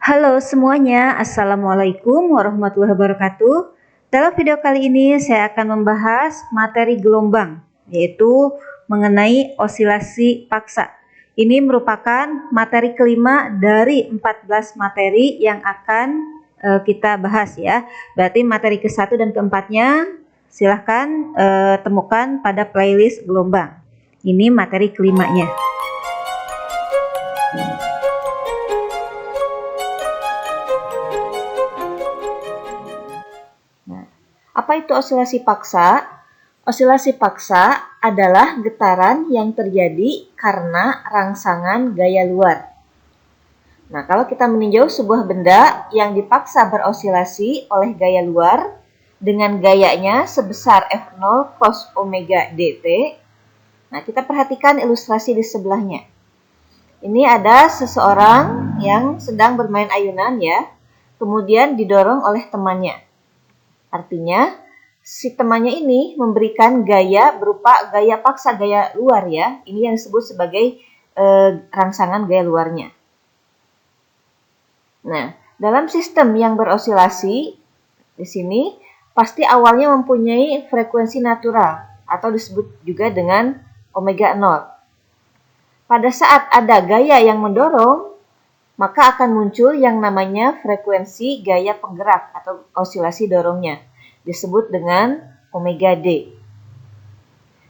Halo semuanya, Assalamualaikum warahmatullahi wabarakatuh. Dalam video kali ini saya akan membahas materi gelombang, yaitu mengenai osilasi paksa. Ini merupakan materi kelima dari 14 materi yang akan kita bahas ya. Berarti materi ke-1 dan ke-4-nya silahkan temukan pada playlist gelombang. Ini materi kelimanya. Apa itu osilasi paksa? Osilasi paksa adalah getaran yang terjadi karena rangsangan gaya luar. Nah, kalau kita meninjau sebuah benda yang dipaksa berosilasi oleh gaya luar dengan gayanya sebesar F0 cos omega dt. Nah, kita perhatikan ilustrasi di sebelahnya. Ini ada seseorang yang sedang bermain ayunan ya, kemudian didorong oleh temannya. Artinya, si temannya ini memberikan gaya berupa gaya paksa, gaya luar ya. Ini yang disebut sebagai rangsangan gaya luarnya. Nah, dalam sistem yang berosilasi, di sini pasti awalnya mempunyai frekuensi natural atau disebut juga dengan omega 0. Pada saat ada gaya yang mendorong, maka akan muncul yang namanya frekuensi gaya penggerak atau osilasi dorongnya, disebut dengan omega D.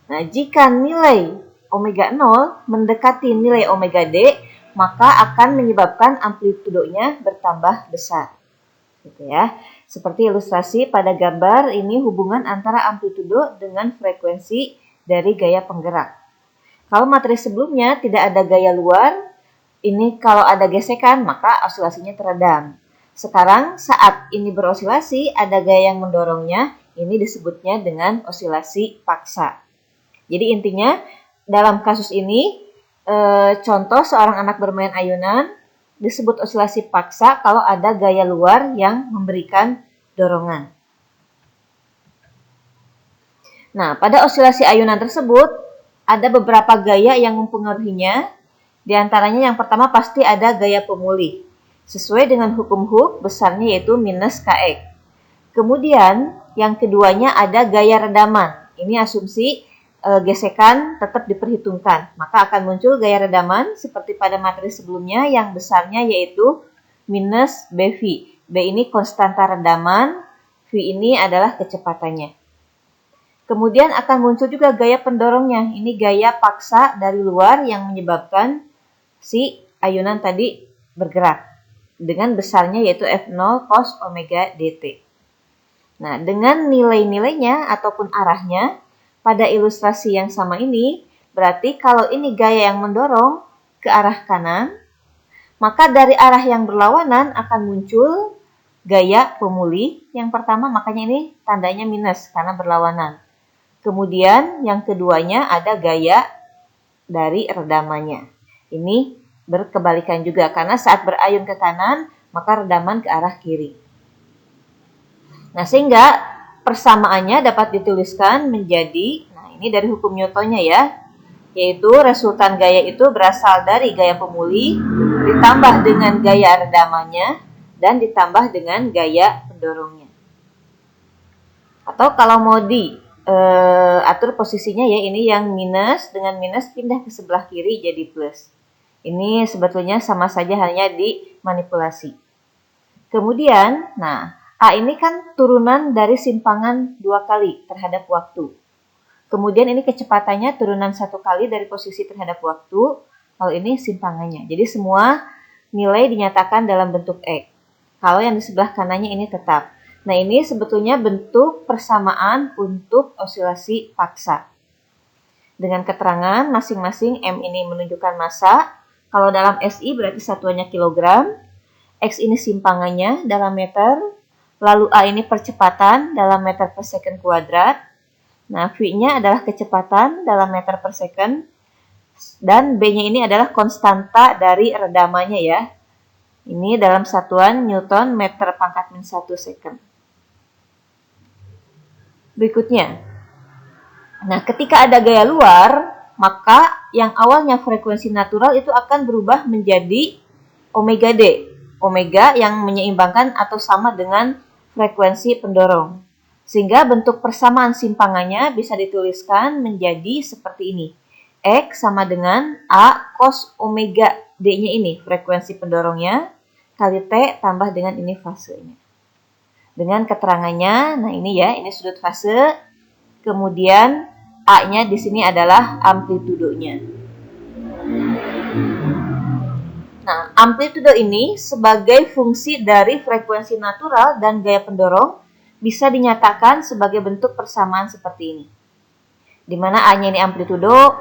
Nah, jika nilai omega 0 mendekati nilai omega D, maka akan menyebabkan amplitudonya bertambah besar. Gitu ya. Seperti ilustrasi pada gambar ini hubungan antara amplitudo dengan frekuensi dari gaya penggerak. Kalau materi sebelumnya tidak ada gaya luar, ini kalau ada gesekan maka osilasinya teredam. Sekarang saat ini berosilasi ada gaya yang mendorongnya, ini disebutnya dengan osilasi paksa. Jadi intinya dalam kasus ini contoh seorang anak bermain ayunan disebut osilasi paksa kalau ada gaya luar yang memberikan dorongan. Nah, pada osilasi ayunan tersebut ada beberapa gaya yang mempengaruhinya. Di antaranya yang pertama pasti ada gaya pemulih. Sesuai dengan hukum Hooke, besarnya yaitu minus Kx. Kemudian yang keduanya ada gaya redaman. Ini asumsi gesekan tetap diperhitungkan. Maka akan muncul gaya redaman seperti pada materi sebelumnya yang besarnya yaitu minus Bv. B ini konstanta redaman, V ini adalah kecepatannya. Kemudian akan muncul juga gaya pendorongnya. Ini gaya paksa dari luar yang menyebabkan si ayunan tadi bergerak dengan besarnya yaitu F0 cos omega dt. Nah, dengan nilai-nilainya ataupun arahnya pada ilustrasi yang sama ini, berarti kalau ini gaya yang mendorong ke arah kanan, maka dari arah yang berlawanan akan muncul gaya pemulih. Yang pertama makanya ini tandanya minus karena berlawanan. Kemudian yang keduanya ada gaya dari redamannya. Ini berkebalikan juga karena saat berayun ke kanan maka redaman ke arah kiri. Nah, sehingga persamaannya dapat dituliskan menjadi, nah ini dari hukum Newtonnya ya, yaitu resultan gaya itu berasal dari gaya pemulih ditambah dengan gaya redamannya dan ditambah dengan gaya pendorongnya. Atau kalau mau atur posisinya ya, ini yang minus dengan minus pindah ke sebelah kiri jadi plus. Ini sebetulnya sama saja hanya dimanipulasi. Kemudian, nah A ini kan turunan dari simpangan 2 kali terhadap waktu. Kemudian ini kecepatannya turunan 1 kali dari posisi terhadap waktu. Kalau ini simpangannya. Jadi semua nilai dinyatakan dalam bentuk X. Kalau yang di sebelah kanannya ini tetap. Nah, ini sebetulnya bentuk persamaan untuk osilasi paksa. Dengan keterangan masing-masing M ini menunjukkan massa. Kalau dalam SI berarti satuannya kilogram. X ini simpangannya dalam meter. Lalu A ini percepatan dalam meter per second kuadrat. Nah, V-nya adalah kecepatan dalam meter per second. Dan B-nya ini adalah konstanta dari redamannya ya. Ini dalam satuan Newton meter pangkat min 1 second. Berikutnya. Nah, ketika ada gaya luar, maka yang awalnya frekuensi natural itu akan berubah menjadi omega D. omega yang menyeimbangkan atau sama dengan frekuensi pendorong. Sehingga bentuk persamaan simpangannya bisa dituliskan menjadi seperti ini. X sama dengan A cos omega D-nya ini, frekuensi pendorongnya, kali T tambah dengan ini fasenya. Dengan keterangannya, nah ini ya, ini sudut fase, kemudian A-nya di sini adalah amplitudonya. Nah, amplitudo ini sebagai fungsi dari frekuensi natural dan gaya pendorong bisa dinyatakan sebagai bentuk persamaan seperti ini. Di mana A-nya ini amplitudo,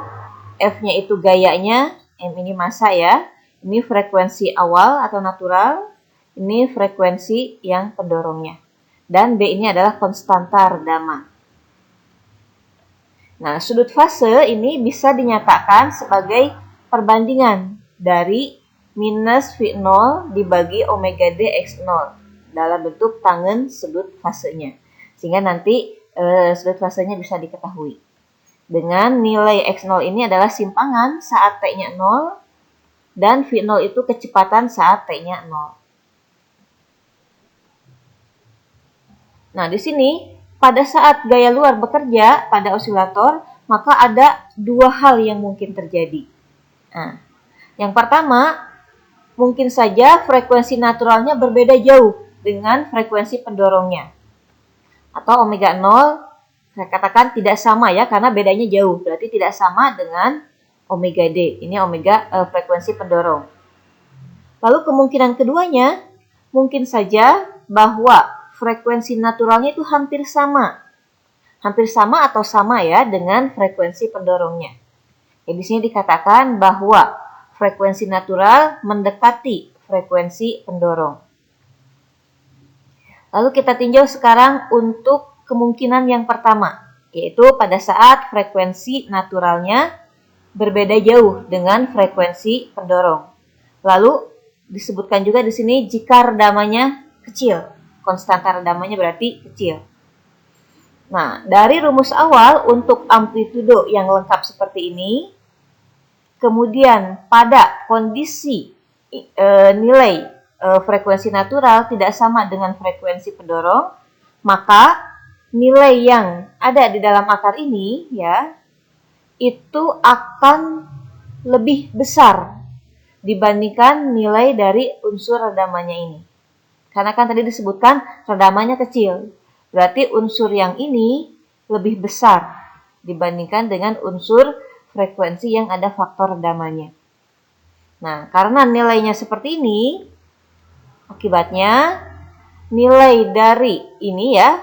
F-nya itu gayanya, M ini massa ya. Ini frekuensi awal atau natural, ini frekuensi yang pendorongnya. Dan B ini adalah konstanta redama. Nah, sudut fase ini bisa dinyatakan sebagai perbandingan dari minus V0 dibagi omega D X0 dalam bentuk tangen sudut fasenya. Sehingga nanti sudut fasenya bisa diketahui. Dengan nilai X0 ini adalah simpangan saat T-nya 0 dan V0 itu kecepatan saat T-nya 0. Nah, di sini pada saat gaya luar bekerja pada osilator, maka ada dua hal yang mungkin terjadi. Nah, yang pertama, mungkin saja frekuensi naturalnya berbeda jauh dengan frekuensi pendorongnya. Atau omega 0, saya katakan tidak sama ya, karena bedanya jauh. Berarti tidak sama dengan omega D. Ini omega frekuensi pendorong. Lalu kemungkinan keduanya, mungkin saja bahwa frekuensi naturalnya itu hampir sama. Hampir sama atau sama ya dengan frekuensi pendorongnya. Ya, di sini dikatakan bahwa frekuensi natural mendekati frekuensi pendorong. Lalu kita tinjau sekarang untuk kemungkinan yang pertama, yaitu pada saat frekuensi naturalnya berbeda jauh dengan frekuensi pendorong. Lalu disebutkan juga di sini jika redamanya kecil, konstanta redamanya berarti kecil. Nah, dari rumus awal untuk amplitudo yang lengkap seperti ini, kemudian pada kondisi nilai frekuensi natural tidak sama dengan frekuensi pendorong, maka nilai yang ada di dalam akar ini ya itu akan lebih besar dibandingkan nilai dari unsur redamannya ini. Karena kan tadi disebutkan redamannya kecil. Berarti unsur yang ini lebih besar dibandingkan dengan unsur frekuensi yang ada faktor redamannya. Nah, karena nilainya seperti ini, akibatnya nilai dari ini ya,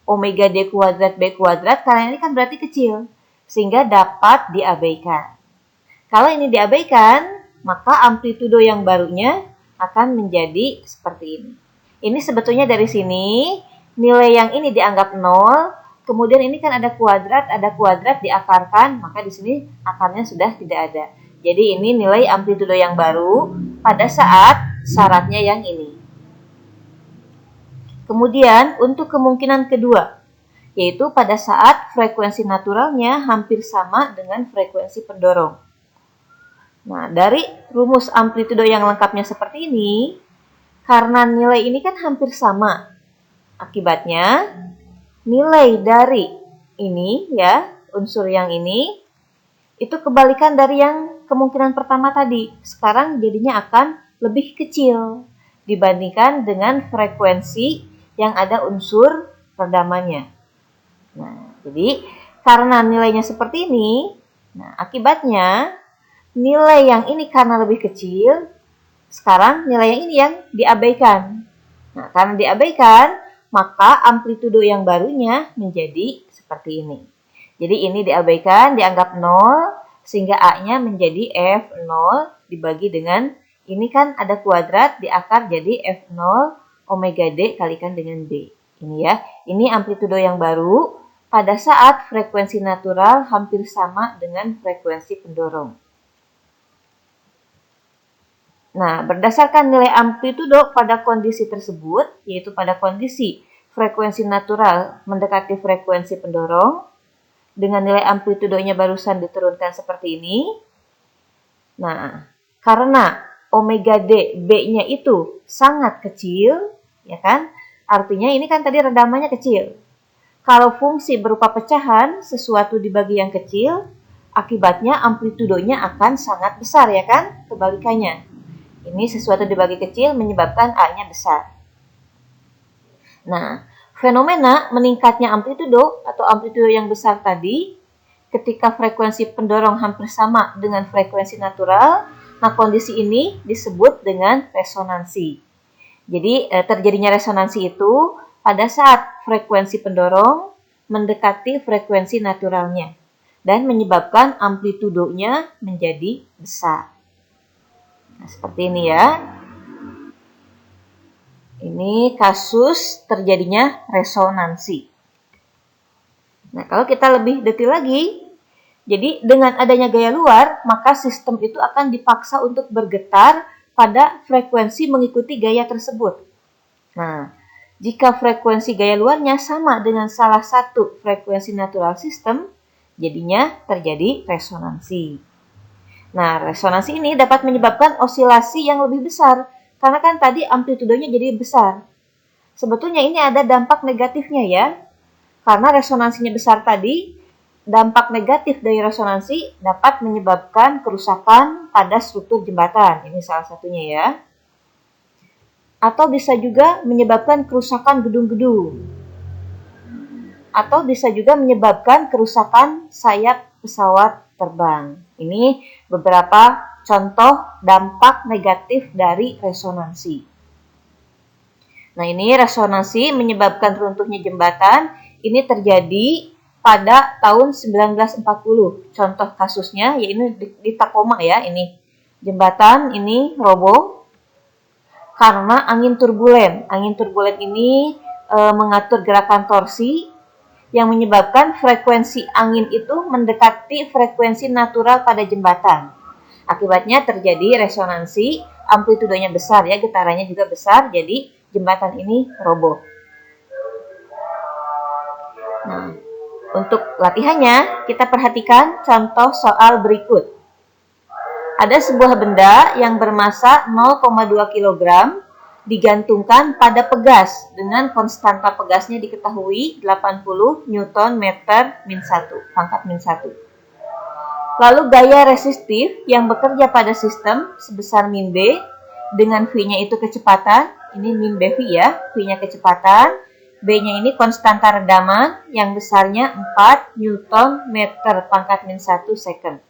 omega D kuadrat B kuadrat, karena ini kan berarti kecil, sehingga dapat diabaikan. Kalau ini diabaikan, maka amplitudo yang barunya akan menjadi seperti ini. Ini sebetulnya dari sini, nilai yang ini dianggap 0, kemudian ini kan ada kuadrat diakarkan, maka di sini akarnya sudah tidak ada. Jadi ini nilai amplitudo yang baru pada saat syaratnya yang ini. Kemudian untuk kemungkinan kedua, yaitu pada saat frekuensi naturalnya hampir sama dengan frekuensi pendorong. Nah, dari rumus amplitudo yang lengkapnya seperti ini, karena nilai ini kan hampir sama, akibatnya nilai dari ini ya, unsur yang ini, itu kebalikan dari yang kemungkinan pertama tadi. Sekarang jadinya akan lebih kecil dibandingkan dengan frekuensi yang ada unsur redamannya. Nah, jadi karena nilainya seperti ini, nah akibatnya nilai yang ini karena lebih kecil, sekarang nilai yang ini yang diabaikan. Nah, karena diabaikan, maka amplitudo yang barunya menjadi seperti ini. Jadi ini diabaikan, dianggap 0, sehingga A-nya menjadi F0 dibagi dengan, ini kan ada kuadrat, diakar jadi F0 omega D kalikan dengan B. Ini ya, ini amplitudo yang baru pada saat frekuensi natural hampir sama dengan frekuensi pendorong. Nah, berdasarkan nilai amplitudo pada kondisi tersebut, yaitu pada kondisi frekuensi natural mendekati frekuensi pendorong, dengan nilai amplitudonya barusan diturunkan seperti ini. Nah, karena omega D, B-nya itu sangat kecil, ya kan? Artinya ini kan tadi redamannya kecil. Kalau fungsi berupa pecahan, sesuatu dibagi yang kecil, akibatnya amplitudonya akan sangat besar, ya kan? Kebalikannya. Ini sesuatu dibagi kecil menyebabkan A-nya besar. Nah, fenomena meningkatnya amplitudo atau amplitudo yang besar tadi, ketika frekuensi pendorong hampir sama dengan frekuensi natural, nah kondisi ini disebut dengan resonansi. Jadi terjadinya resonansi itu pada saat frekuensi pendorong mendekati frekuensi naturalnya dan menyebabkan amplitudonya menjadi besar. Nah, seperti ini ya. Ini kasus terjadinya resonansi. Nah, kalau kita lebih detail lagi, jadi dengan adanya gaya luar, maka sistem itu akan dipaksa untuk bergetar pada frekuensi mengikuti gaya tersebut. Nah, jika frekuensi gaya luarnya sama dengan salah satu frekuensi natural sistem, jadinya terjadi resonansi. Nah, resonansi ini dapat menyebabkan osilasi yang lebih besar, karena kan tadi amplitudonya jadi besar. Sebetulnya ini ada dampak negatifnya ya, karena resonansinya besar tadi, dampak negatif dari resonansi dapat menyebabkan kerusakan pada struktur jembatan. Ini salah satunya ya. Atau bisa juga menyebabkan kerusakan gedung-gedung. Atau bisa juga menyebabkan kerusakan sayap pesawat terbang. Ini beberapa contoh dampak negatif dari resonansi. Nah, ini resonansi menyebabkan runtuhnya jembatan. Ini terjadi pada tahun 1940. Contoh kasusnya yaitu di Tacoma ya, ini. Jembatan ini roboh karena angin turbulen. Angin turbulen ini mengatur gerakan torsi yang menyebabkan frekuensi angin itu mendekati frekuensi natural pada jembatan. Akibatnya terjadi resonansi, amplitudonya besar ya, getarannya juga besar, jadi jembatan ini roboh. Nah, untuk latihannya, kita perhatikan contoh soal berikut. Ada sebuah benda yang bermasa 0,2 kg digantungkan pada pegas dengan konstanta pegasnya diketahui 80 Newton meter min 1, pangkat min 1. Lalu gaya resistif yang bekerja pada sistem sebesar min B dengan V-nya itu kecepatan, ini min BV ya, V-nya kecepatan, B-nya ini konstanta redaman yang besarnya 4 Newton meter pangkat min 1 second.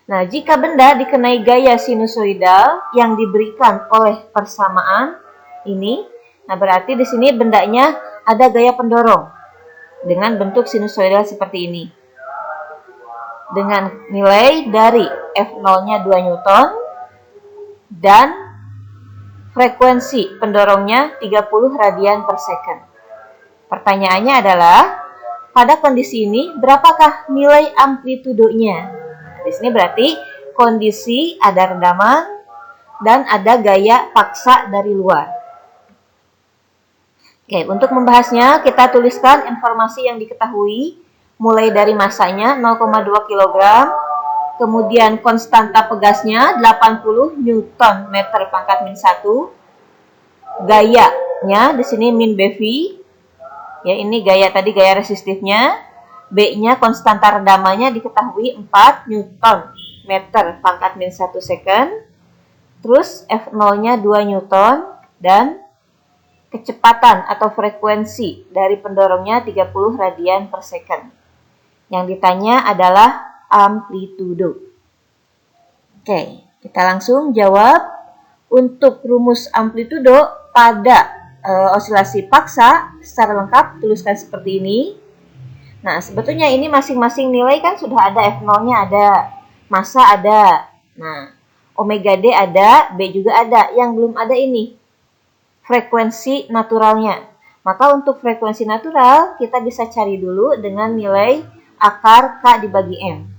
Nah, jika benda dikenai gaya sinusoidal yang diberikan oleh persamaan ini, nah berarti di sini bendanya ada gaya pendorong dengan bentuk sinusoidal seperti ini. Dengan nilai dari F0-nya 2 Newton dan frekuensi pendorongnya 30 radian per second. Pertanyaannya adalah, pada kondisi ini berapakah nilai amplitudonya? Di sini berarti kondisi ada redaman dan ada gaya paksa dari luar. Oke, untuk membahasnya kita tuliskan informasi yang diketahui mulai dari masanya 0,2 kg, kemudian konstanta pegasnya 80 Newton meter pangkat min 1, gayanya di sini min BV, ya ini gaya tadi gaya resistifnya. B-nya konstanta redamannya diketahui 4 Newton meter pangkat min 1 second. Terus F0-nya 2 Newton dan kecepatan atau frekuensi dari pendorongnya 30 radian per second. Yang ditanya adalah amplitudo. Oke, kita langsung jawab. Untuk rumus amplitudo pada osilasi paksa secara lengkap tuliskan seperti ini. Nah, sebetulnya ini masing-masing nilai kan sudah ada, F0-nya ada, massa ada, nah, omega D ada, B juga ada, yang belum ada ini, frekuensi naturalnya. Maka untuk frekuensi natural, kita bisa cari dulu dengan nilai akar K dibagi M.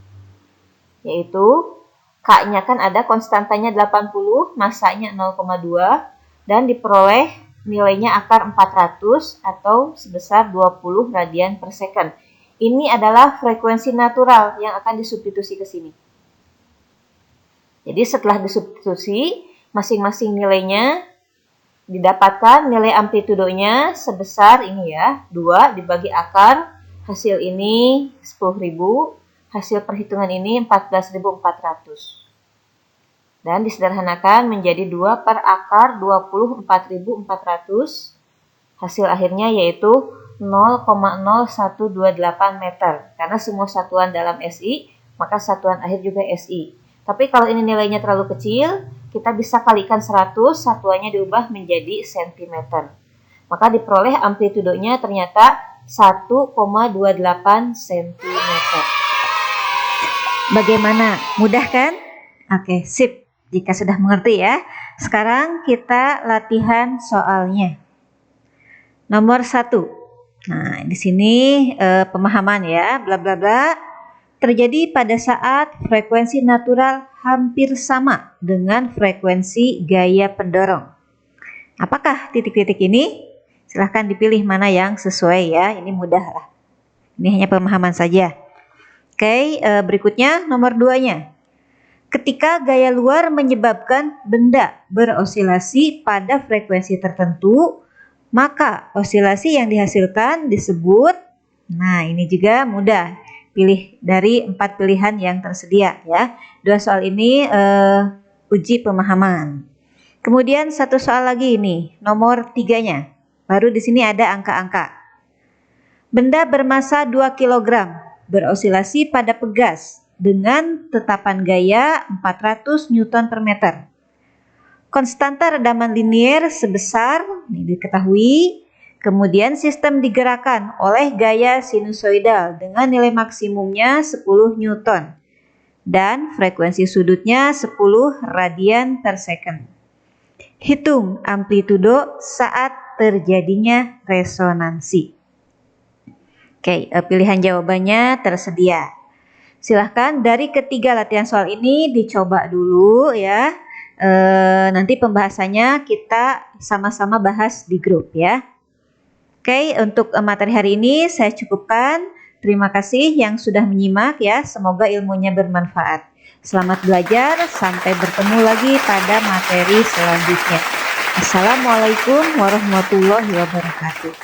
Yaitu, K-nya kan ada konstantanya 80, massanya 0,2, dan diperoleh nilainya akar 400 atau sebesar 20 radian per second. Ini adalah frekuensi natural yang akan disubstitusi ke sini. Jadi setelah disubstitusi, masing-masing nilainya didapatkan nilai amplitudonya sebesar ini ya, 2 dibagi akar, hasil ini 10.000, hasil perhitungan ini 14.400. Dan disederhanakan menjadi 2 per akar 24.400. Hasil akhirnya yaitu 0,0128 meter. Karena semua satuan dalam SI, maka satuan akhir juga SI. Tapi kalau ini nilainya terlalu kecil, kita bisa kalikan 100, satuannya diubah menjadi cm. Maka diperoleh amplitudonya ternyata 1,28 cm. Bagaimana? Mudah kan? Oke, sip. Jika sudah mengerti ya. Sekarang kita latihan soalnya. Nomor 1. Nah, di sini pemahaman ya, bla bla bla. Terjadi pada saat frekuensi natural hampir sama dengan frekuensi gaya pendorong. Apakah titik-titik ini? Silahkan dipilih mana yang sesuai ya. Ini mudah lah. Ini hanya pemahaman saja. Oke, berikutnya nomor 2-nya. Ketika gaya luar menyebabkan benda berosilasi pada frekuensi tertentu, maka osilasi yang dihasilkan disebut, nah ini juga mudah, pilih dari 4 pilihan yang tersedia ya. 2 soal ini uji pemahaman. Kemudian 1 soal lagi ini, nomor 3-nya. Baru di sini ada angka-angka. Benda bermassa 2 kg berosilasi pada pegas dengan tetapan gaya 400 Newton per meter. Konstanta redaman linier sebesar, ini diketahui, kemudian sistem digerakkan oleh gaya sinusoidal dengan nilai maksimumnya 10 Newton dan frekuensi sudutnya 10 radian per second. Hitung amplitudo saat terjadinya resonansi. Oke, pilihan jawabannya tersedia. Silahkan dari ketiga latihan soal ini dicoba dulu ya. Nanti pembahasannya kita sama-sama bahas di grup ya. Oke, untuk materi hari ini saya cukupkan. Terima kasih yang sudah menyimak ya. Semoga ilmunya bermanfaat. Selamat belajar, sampai bertemu lagi pada materi selanjutnya. Assalamualaikum warahmatullahi wabarakatuh.